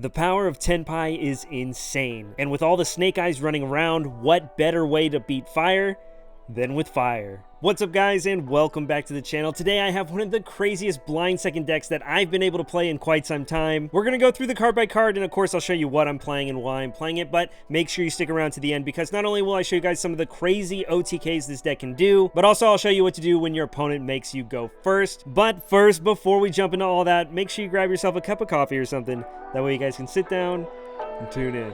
The power of Tenpai is insane, and with all the snake eyes running around, what better way to beat fire than with fire? What's up guys, and welcome back to the channel. Today I have one of the craziest blind second decks that I've been able to play in quite some time. We're gonna go through the card by card, and of course I'll show you what I'm playing and why I'm playing it, but make sure you stick around to the end because not only will I show you guys some of the crazy OTKs this deck can do, but also I'll show you what to do when your opponent makes you go first. But first, before we jump into all that, make sure you grab yourself a cup of coffee or something. That way you guys can sit down and tune in.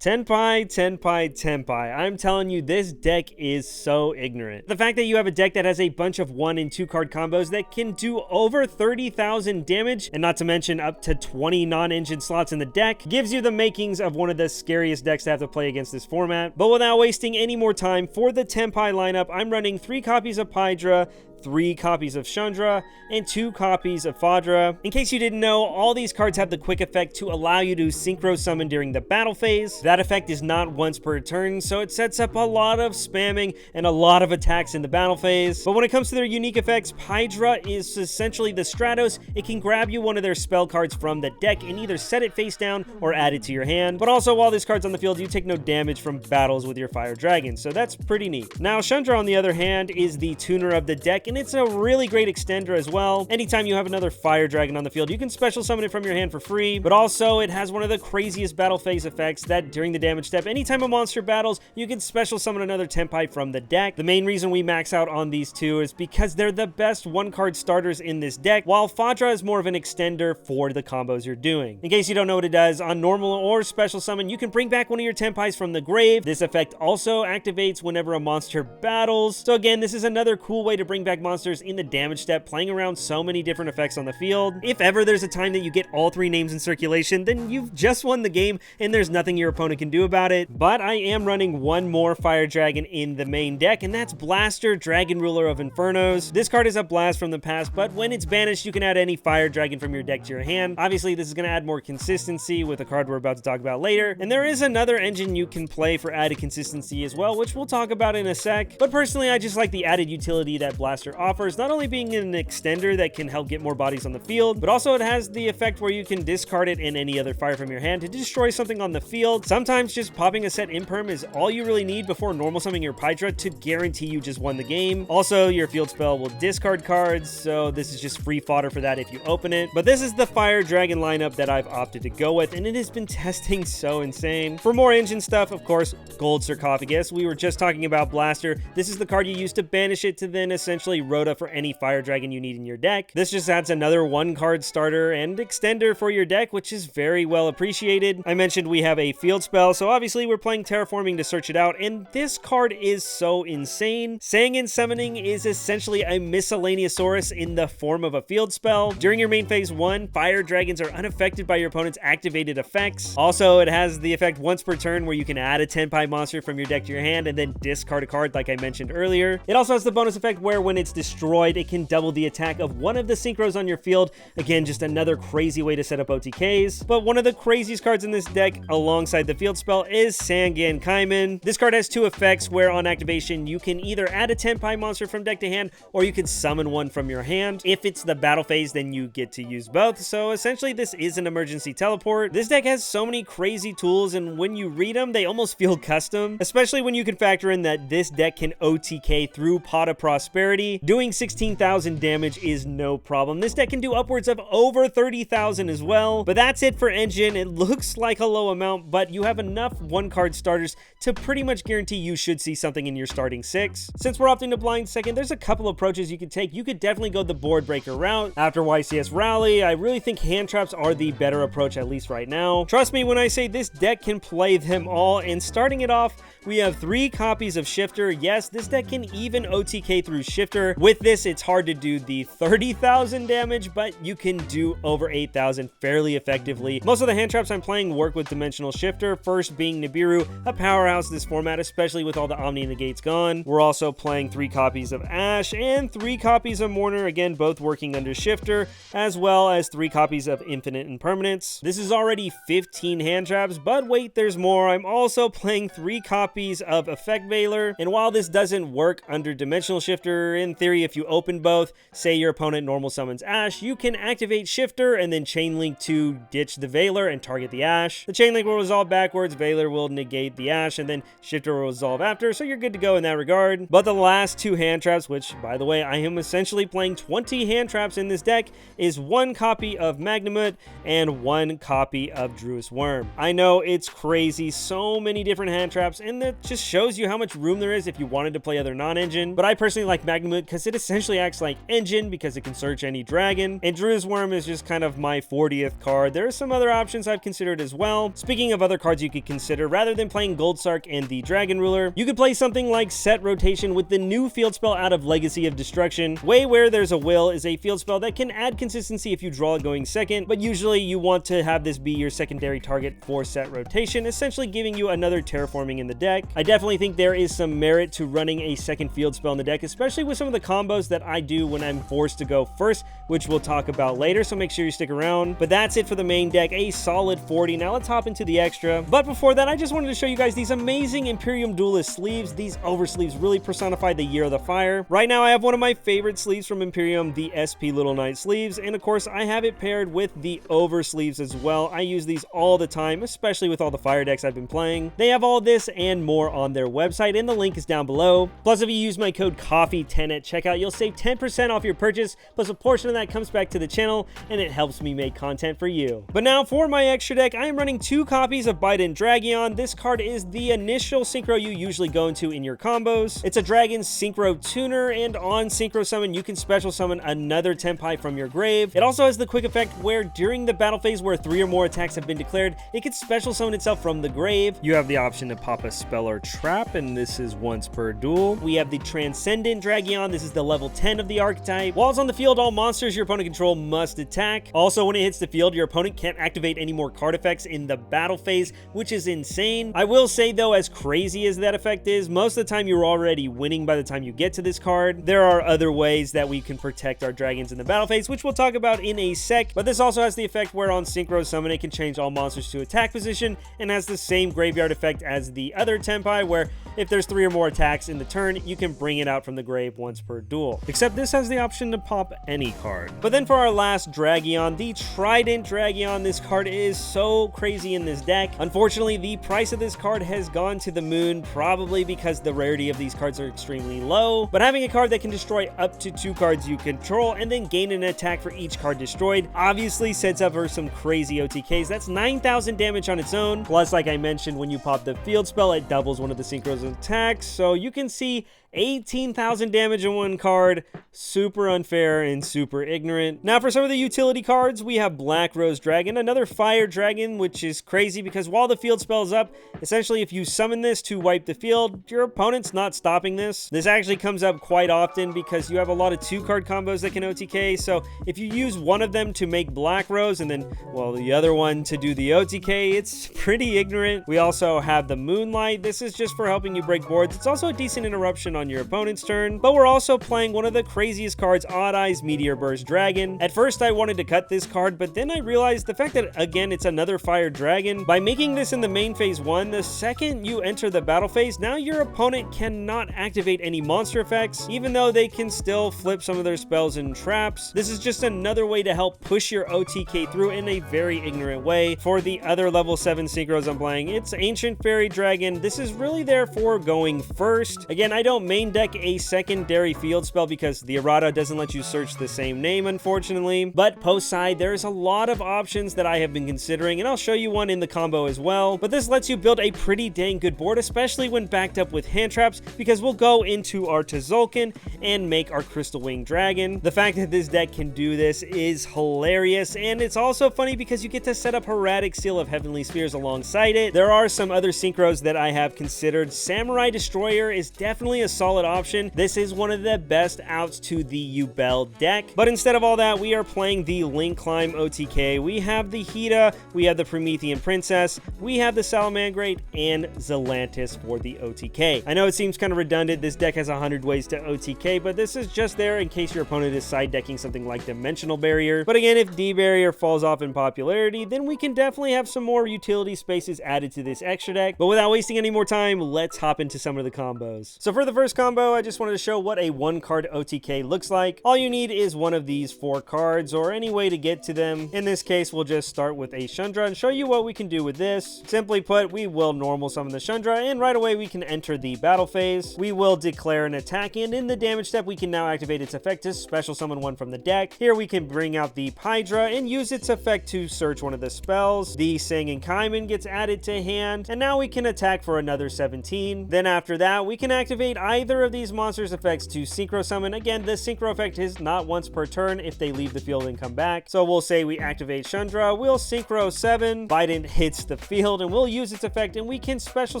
Tenpai. I'm telling you, this deck is so ignorant. The fact that you have a deck that has a bunch of 1 and 2 card combos that can do over 30,000 damage, and not to mention up to 20 non-engine slots in the deck, gives you the makings of one of the scariest decks to have to play against this format. But without wasting any more time, for the Tenpai lineup, I'm running 3 copies of Pydra, 3 copies of Chandra, and 2 copies of Fadra. In case you didn't know, all these cards have the quick effect to allow you to synchro summon during the battle phase. That effect is not once per turn, so it sets up a lot of spamming and a lot of attacks in the battle phase. But when it comes to their unique effects, Pydra is essentially the Stratos. It can grab you one of their spell cards from the deck and either set it face down or add it to your hand. But also, while this card's on the field, you take no damage from battles with your Fire Dragon, so that's pretty neat. Now, Chandra, on the other hand, is the tuner of the deck, and it's a really great extender as well. Anytime you have another Fire Dragon on the field, you can special summon it from your hand for free, but also it has one of the craziest battle phase effects that during the damage step, anytime a monster battles, you can special summon another Tenpai from the deck. The main reason we max out on these two is because they're the best 1-card starters in this deck, while Fadra is more of an extender for the combos you're doing. In case you don't know what it does, on normal or special summon, you can bring back one of your Tenpais from the grave. This effect also activates whenever a monster battles. So again, this is another cool way to bring back monsters in the damage step, playing around so many different effects on the field. If ever there's a time that you get all 3 names in circulation, then you've just won the game and there's nothing your opponent can do about it. But I am running one more Fire Dragon in the main deck, and that's Blaster, Dragon Ruler of Infernos. This card is a blast from the past, but when it's banished, you can add any Fire Dragon from your deck to your hand. Obviously, this is going to add more consistency with a card we're about to talk about later. And there is another engine you can play for added consistency as well, which we'll talk about in a sec. But personally, I just like the added utility that Blaster offers, not only being an extender that can help get more bodies on the field, but also it has the effect where you can discard it and any other fire from your hand to destroy something on the field. Sometimes just popping a set imperm is all you really need before normal summoning your Pydra to guarantee you just won the game. Also, your field spell will discard cards, so this is just free fodder for that if you open it. But this is the Fire Dragon lineup that I've opted to go with, and it has been testing so insane. For more engine stuff, of course, Gold Sarcophagus. We were just talking about Blaster. This is the card you use to banish it to then essentially Rhoda for any Fire Dragon you need in your deck. This just adds another 1-card starter and extender for your deck, which is very well appreciated. I mentioned we have a field spell, so obviously we're playing Terraforming to search it out, and this card is so insane. Sangin Summoning is essentially a Miscellaneousaurus in the form of a field spell. During your main phase 1, Fire Dragons are unaffected by your opponent's activated effects. Also, it has the effect once per turn where you can add a Tenpai monster from your deck to your hand and then discard a card like I mentioned earlier. It also has the bonus effect where when it's destroyed, it can double the attack of one of the synchros on your field. Again, just another crazy way to set up OTKs. But one of the craziest cards in this deck alongside the field spell is Sangan Kaiman. This card has 2 effects where on activation you can either add a Tenpai monster from deck to hand or you can summon one from your hand. If it's the battle phase, then you get to use both. So essentially this is an emergency teleport. This deck has so many crazy tools, and when you read them, they almost feel custom, especially when you can factor in that this deck can OTK through Pot of Prosperity. Doing 16,000 damage is no problem. This deck can do upwards of over 30,000 as well. But that's it for engine. It looks like a low amount, but you have enough 1-card starters to pretty much guarantee you should see something in your starting 6. Since we're opting to blind second, there's a couple approaches you could take. You could definitely go the board breaker route. After YCS Rally, I really think hand traps are the better approach, at least right now. Trust me when I say this deck can play them all, and starting it off, we have 3 copies of Shifter. Yes, this deck can even OTK through Shifter, Shifter. With this, it's hard to do the 30,000 damage, but you can do over 8,000 fairly effectively. Most of the hand traps I'm playing work with Dimensional Shifter, first being Nibiru, a powerhouse in this format, especially with all the Omni Negates gone. We're also playing 3 copies of Ash and 3 copies of Mourner, again, both working under Shifter, as well as 3 copies of Infinite Impermanence. This is already 15 hand traps, but wait, there's more. I'm also playing 3 copies of Effect Veiler, and while this doesn't work under Dimensional Shifter, in theory, if you open both, say your opponent normal summons Ash, you can activate Shifter and then Chain Link to ditch the Veiler and target the Ash. The Chain Link will resolve backwards, Veiler will negate the Ash, and then Shifter will resolve after, so you're good to go in that regard. But the last 2 hand traps, which, by the way, I am essentially playing 20 hand traps in this deck, is 1 copy of Magnamut and 1 copy of Druid's Worm. I know it's crazy, so many different hand traps, and that just shows you how much room there is if you wanted to play other non-engine, but I personally like Magnamut because it essentially acts like engine because it can search any dragon, and Druid's Worm is just kind of my 40th card. There are some other options I've considered as well. Speaking of other cards you could consider, rather than playing Goldsark and the Dragon Ruler, you could play something like Set Rotation with the new field spell out of Legacy of Destruction. Way Where There's a Will is a field spell that can add consistency if you draw it going second, but usually you want to have this be your secondary target for Set Rotation, essentially giving you another terraforming in the deck. I definitely think there is some merit to running a second field spell in the deck, especially with some of the combos that I do when I'm forced to go first, which we'll talk about later, so make sure you stick around. But that's it for the main deck, a solid 40. Now let's hop into the extra. But before that, I just wanted to show you guys these amazing Imperium Duelist sleeves. These over sleeves really personify the Year of the Fire. Right now, I have one of my favorite sleeves from Imperium, the SP Little Knight sleeves, and of course, I have it paired with the over sleeves as well. I use these all the time, especially with all the fire decks I've been playing. They have all this and more on their website, and the link is down below. Plus, if you use my code COFFEE10 at checkout, you'll save 10% off your purchase, plus a portion of that comes back to the channel, and it helps me make content for you. But now for my extra deck, I am running 2 copies of Biden Dragion. This card is the initial synchro you usually go into in your combos. It's a dragon synchro tuner, and on synchro summon, you can special summon another Tenpai from your grave. It also has the quick effect where during the battle phase where 3 or more attacks have been declared, it can special summon itself from the grave. You have the option to pop a spell or trap, and this is once per duel. We have the Transcendent Dragion. This is the level 10 of the archetype. While it's on the field, all monsters your opponent control must attack. Also, when it hits the field, your opponent can't activate any more card effects in the battle phase, which is insane. I will say though, as crazy as that effect is, most of the time you're already winning by the time you get to this card. There are other ways that we can protect our dragons in the battle phase, which we'll talk about in a sec, but this also has the effect where on synchro summon it can change all monsters to attack position, and has the same graveyard effect as the other Tenpai, where if there's 3 or more attacks in the turn, you can bring it out from the grave once per duel. Except this has the option to pop any card. But then for our last Dragion, the Trident Dragion, this card is so crazy in this deck. Unfortunately, the price of this card has gone to the moon, probably because the rarity of these cards are extremely low, but having a card that can destroy up to 2 cards you control and then gain an attack for each card destroyed obviously sets up for some crazy OTKs. That's 9,000 damage on its own. Plus, like I mentioned, when you pop the field spell, it doubles one of the synchros attacks, so you can see 18,000 damage in one card. Super unfair and super ignorant. Now for some of the utility cards, we have Black Rose Dragon, another fire dragon, which is crazy because while the field spell is up, essentially if you summon this to wipe the field, your opponent's not stopping this. This actually comes up quite often because you have a lot of 2-card combos that can OTK, so if you use one of them to make Black Rose and then, well, the other one to do the OTK, it's pretty ignorant. We also have the Moonlight. This is just for helping you break boards. It's also a decent interruption on your opponent's turn, but we're also playing one of the craziest cards, Odd Eyes Meteor Burst Dragon. At first I wanted to cut this card, but then I realized the fact that, again, it's another fire dragon. By making this in the main phase 1, the second you enter the battle phase, now your opponent cannot activate any monster effects, even though they can still flip some of their spells and traps. This is just another way to help push your OTK through in a very ignorant way. For the other level 7 synchros I'm playing, it's Ancient Fairy Dragon. This is really there for going first. Again, I don't main deck a secondary field spell because the errata doesn't let you search the same name, unfortunately. But post side, there's a lot of options that I have been considering, and I'll show you one in the combo as well. But this lets you build a pretty dang good board, especially when backed up with hand traps, because we'll go into our Tzolk'in and make our Crystal Wing Dragon. The fact that this deck can do this is hilarious, and it's also funny because you get to set up Hieratic Seal of Heavenly Spheres alongside it. There are some other synchros that I have considered. Samurai Destroyer is definitely a solid option. This is one of the best outs to the Yubel deck. But instead of all that, we are playing the Link Climb OTK. We have the Hida, we have the Promethean Princess, we have the Salamangrate, and Zelantis for the OTK. I know it seems kind of redundant. This deck has 100 ways to OTK, but this is just there in case your opponent is side decking something like Dimensional Barrier. But again, if D Barrier falls off in popularity, then we can definitely have some more utility spaces added to this extra deck. But without wasting any more time, let's hop into some of the combos. So for the first combo, I just wanted to show what a 1-card OTK looks like. All you need is one of these 4 cards or any way to get to them. In this case, we'll just start with a Shundra and show you what we can do with this. Simply put, we will normal summon the Shundra, and right away we can enter the battle phase. We will declare an attack, and in the damage step, we can now activate its effect to special summon one from the deck. Here we can bring out the Pydra and use its effect to search one of the spells. The Singing Kaiman gets added to hand, and now we can attack for another 17. Then after that, we can activate either of these monsters' effects to synchro summon. Again, the synchro effect is not once per turn if they leave the field and come back. So we'll say we activate Shundra, we'll synchro 7, Biden hits the field, and we'll use its effect, and we can special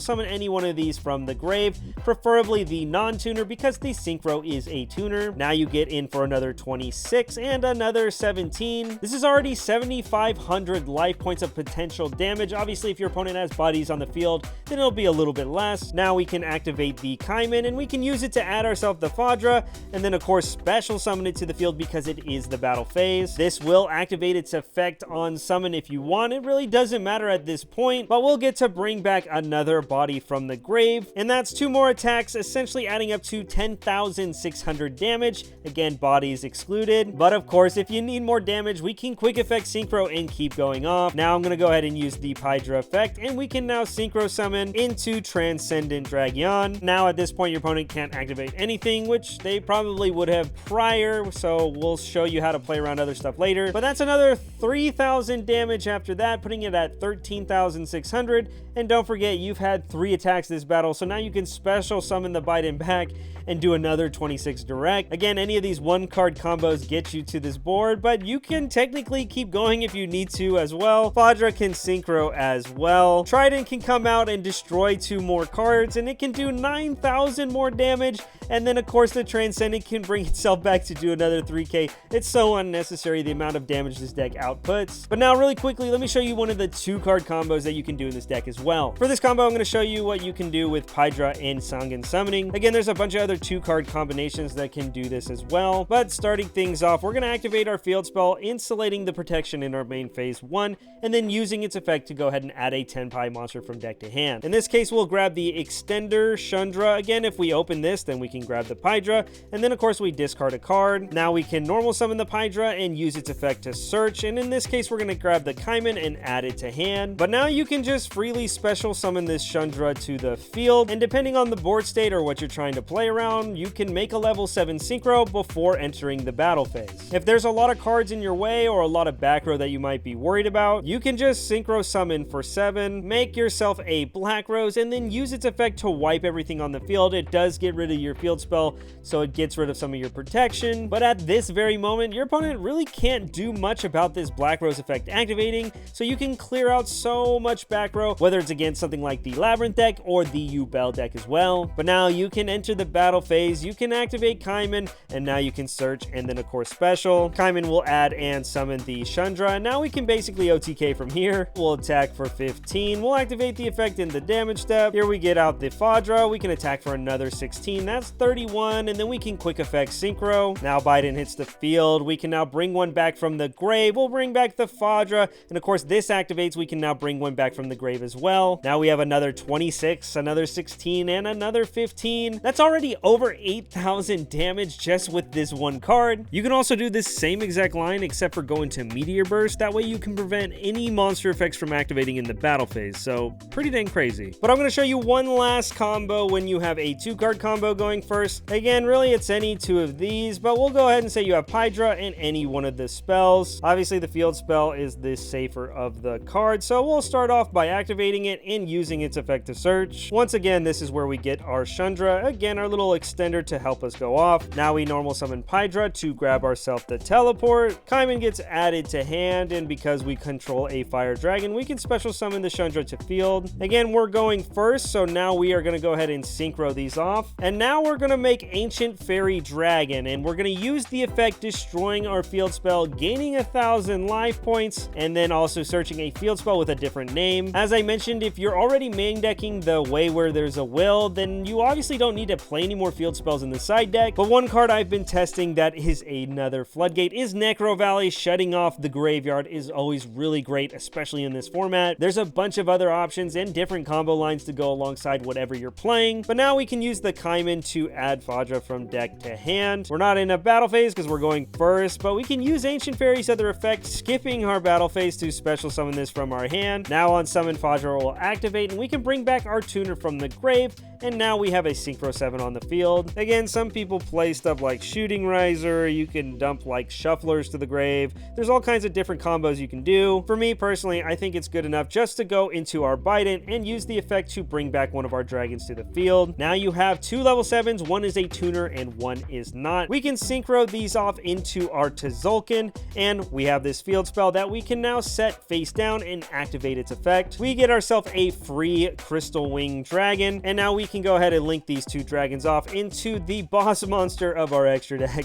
summon any one of these from the grave, preferably the non-tuner because the synchro is a tuner. Now you get in for another 26 and another 17. This is already 7,500 life points of potential damage. Obviously, if your opponent has bodies on the field, then it'll be a little bit less. Now we can activate the Kaiman, and we can use it to add ourselves the Fadra, and then of course special summon it to the field because it is the battle phase. This will activate its effect on summon if you want. It really doesn't matter at this point, but we'll get to bring back another body from the grave, and that's 2 more attacks, essentially adding up to 10,600 damage. Again, bodies excluded, but of course if you need more damage, we can quick effect synchro and keep going off. Now I'm going to go ahead and use the Pydra effect, and we can now synchro summon into Transcendent Dragon. Now at this point your opponent can't activate anything, which they probably would have prior, so we'll show you how to play around other stuff later. But that's another 3,000 damage after that, putting it at 13,600. And don't forget, you've had 3 attacks this battle, so now you can special summon the Biden back and do another 26 direct. Again, any of these 1-card combos get you to this board, but you can technically keep going if you need to as well. Fadra can synchro as well. Trident can come out and destroy 2 more cards, and it can do 9,000 more damage. And then of course the Transcendent can bring itself back to do another 3k. It's so unnecessary the amount of damage this deck outputs. But now really quickly, let me show you one of the 2-card combos that you can do in this deck as well. For this combo, I'm going to show you what you can do with Pydra and Sangan Summoning. Again, there's a bunch of other 2-card combinations that can do this as well. But starting things off, we're going to activate our field spell, insulating the protection in our main phase 1, and then using its effect to go ahead and add a Tenpai monster from deck to hand. In this case, we'll grab the Extender Shundra. Again, if we open this, then we can grab the Pydra, and then of course we discard a card. Now we can normal summon the Pydra and use its effect to search, and in this case we're going to grab the Kaiman and add it to hand. But now you can just freely special summon this Shundra to the field, and depending on the board state or what you're trying to play around, you can make a level 7 synchro before entering the battle phase. If there's a lot of cards in your way or a lot of back row that you might be worried about, you can just synchro summon for 7, make yourself a Black Rose, and then use its effect to wipe everything on the field. It does get rid of your field spell, so it gets rid of some of your protection, but at this very moment your opponent really can't do much about this Black Rose effect activating, so you can clear out so much back row, whether it's against something like the Labyrinth deck or the Yubel deck as well. But now you can enter the battle phase, you can activate Kaiman, and now you can search, and then of course special. Kaiman will add and summon the Shundra, and now we can basically OTK from here. We'll attack for 15, we'll activate the effect in the damage step. Here we get out the Fadra, we can attack for another 16, that's 31, and then we can quick effect synchro. Now Biden hits the field, we can now bring one back from the grave, we'll bring back the Fadra, and of course this activates, we can now bring one back from the grave as well. Now we have another 26, another 16, and another 15. That's already over 8,000 damage just with this 1 card. You can also do this same exact line except for going to Meteor Burst, that way you can prevent any monster effects from activating in the battle phase, so pretty dang crazy. But I'm going to show you one last combo when you have a 2-card combo going first. Again, really it's any 2 of these, but we'll go ahead and say you have Pydra and any one of the spells. Obviously the field spell is the safer of the cards, so we'll start off by activating it and using its effect to search. Once again, this is where we get our Shundra, again our little extender to help us go off. Now we normal summon Pydra to grab ourselves the teleport. Kaiman gets added to hand, and because we control a fire dragon, we can special summon the Shundra to field. Again, we're going first, so now we are going to go ahead and synchro these off. off. And now we're gonna make Ancient Fairy Dragon, and we're gonna use the effect destroying our field spell, gaining 1,000 life points, and then also searching a field spell with a different name. As I mentioned, if you're already main decking the way where there's a will, then you obviously don't need to play any more field spells in the side deck. But one card I've been testing that is another floodgate is Necro Valley. Shutting off the graveyard is always really great, especially in this format. There's a bunch of other options and different combo lines to go alongside whatever you're playing, but now we can use the Kaiman to add Fadra from deck to hand. We're not in a battle phase because we're going first, but we can use Ancient Fairy's other effect, skipping our battle phase to special summon this from our hand. Now on summon, Fadra will activate, and we can bring back our tuner from the grave, and now we have a Synchro 7 on the field. Again, some people play stuff like Shooting Riser, you can dump like Shufflers to the grave. There's all kinds of different combos you can do. For me personally, I think it's good enough just to go into our Bident and use the effect to bring back one of our dragons to the field. Now you have 2 level 7s, one is a tuner and one is not. We can synchro these off into our Tzolk'in, and we have this field spell that we can now set face down and activate its effect. We get ourselves a free Crystal Wing Dragon, and now we can go ahead and link these 2 dragons off into the boss monster of our extra deck,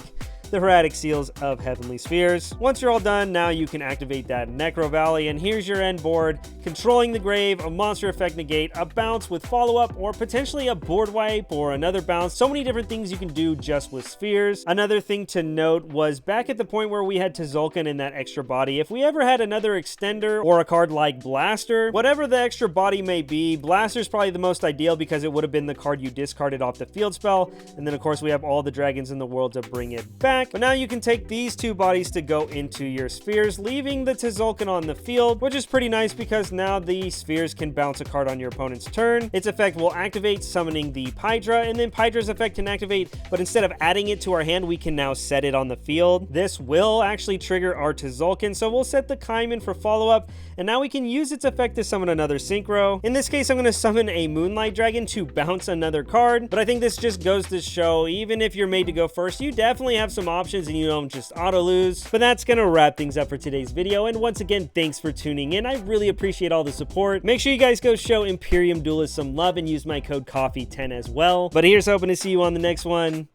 the Heraldic Seals of Heavenly Spheres. Once you're all done, now you can activate that Necro Valley, and here's your end board. Controlling the grave, a monster effect negate, a bounce with follow-up, or potentially a board wipe or another bounce. So many different things you can do just with spheres. Another thing to note was back at the point where we had Tzolk'in in that extra body, if we ever had another extender or a card like Blaster, whatever the extra body may be, Blaster's probably the most ideal because it would have been the card you discarded off the field spell. And then of course we have all the dragons in the world to bring it back. But now you can take these 2 bodies to go into your spheres, leaving the Tzolk'in on the field, which is pretty nice because now the spheres can bounce a card on your opponent's turn. Its effect will activate, summoning the Pydra, and then Pydra's effect can activate, but instead of adding it to our hand, we can now set it on the field. This will actually trigger our Tzolk'in, so we'll set the Kaiman for follow-up, and now we can use its effect to summon another synchro. In this case, I'm going to summon a Moonlight Dragon to bounce another card, but I think this just goes to show, even if you're made to go first, you definitely have some options and you don't just auto lose. But that's gonna wrap things up for today's video, and once again, thanks for tuning in. I really appreciate all the support. Make sure you guys go show Imperium Duelist some love and use my code COFFEE10 as well. But here's hoping to see you on the next one.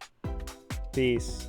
Peace.